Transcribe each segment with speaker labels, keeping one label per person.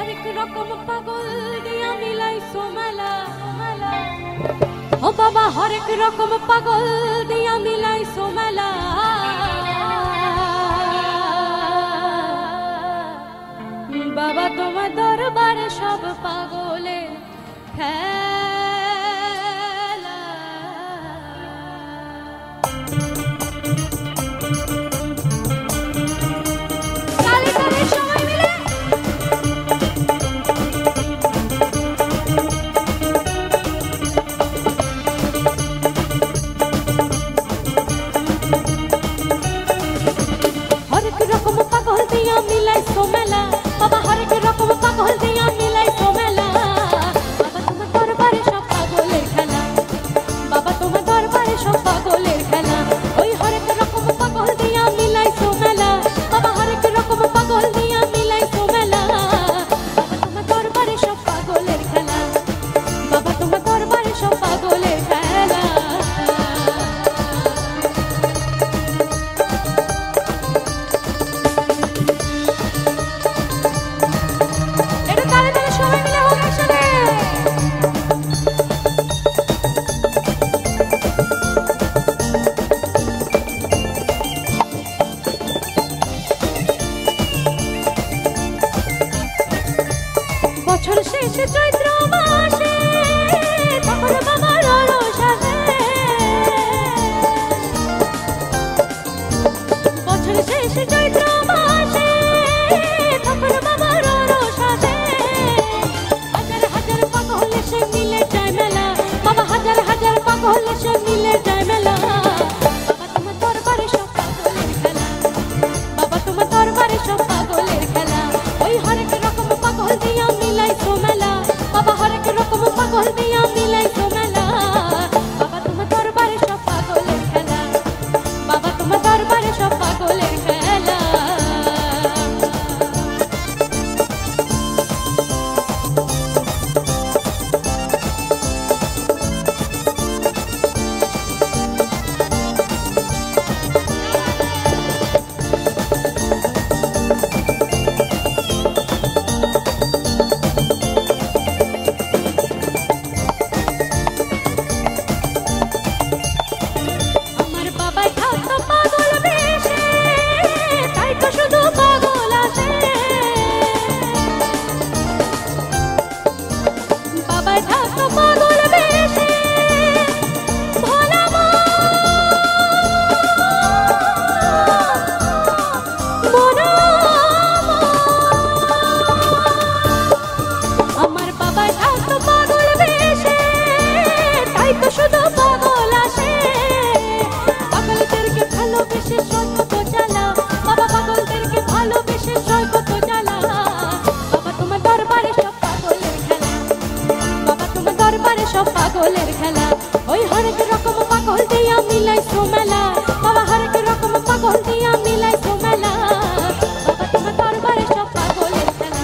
Speaker 1: হরেক রকম পাগল দিয়া মিলাইছো মেলা ও বাবা হরেক রকম পাগল দিয়া মিলাইছো মেলা বাবা তোমার দরবারে সব পাগলে খেলা তালে তালে সবাই মিলে হরেক রকম পাগল দিয়া মিলাইছো মেলা বাবা হরেক রকম পাগল দিয়া মিলাইছো মেলা বাবা তোমার দরবারে সব পাগলের খেলা বাবা তোমার দরবারে সব পাগলের খেলা ওই হরেক রকম পাগল দিয়া মিলাইছো মেলা বাবা হরেক রকম পাগল দিয়া মিলাইছো মেলা বাবা তোমার দরবারে সব পাগলের খেলা বাবা তোমার দরবারে সব পাগলের খেলা বছর শেষে চৈত্র মাসে তখন বাবার রস আসে বছর শেষে চৈত্র মাসে তখন বাবার রস আসে হাজার হাজার পাগল এসে মিলে যায় মেলা বাবা হাজার হাজার পাগল এসে মিলে যায় মেলা বাবা তোমার দরবারে সব পাগলের খেলা বাবা তোমার দরবারে সব পাগলের খেলা ওই হরেক রকম পাগল দিয়া মিলাইছো মেলা বাবা হরেক রকম পাগল দিয়া মিলাইছো মেলা বাবা তোমার দরবারে সব পাগলের খেলা বাবা তোমার দরবারে সব পাগলের খেলা সব পাগলের খেলা ওই হরেক রকম পাগল দিয়া মিলাইছো মেলা বাবা হরেক রকম পাগল দিয়া মিলাইছো মেলা বাবা তোমার দরবারে সব পাগলের খেলা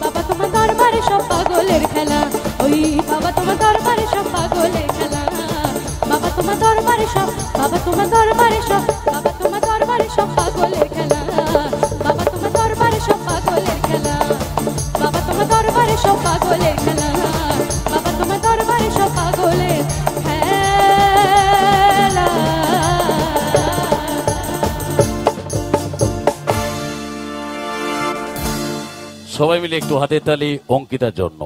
Speaker 1: বাবা তোমার দরবারে সব পাগলের খেলা ওই বাবা তোমার দরবারে সব পাগলের খেলা বাবা তোমার দরবারে সব বাবা তোমার দরবারে সব বাবা তোমার দরবারে সব পাগলের খেলা বাবা তোমার দরবারে সব পাগলের খেলা বাবা তোমার দরবারে সব পাগলের খেলা বাবা তোমার দরবারে সব পাগলের খেলা
Speaker 2: সবাই মিলে একটু হাতের তালি অঙ্কিতার জন্য।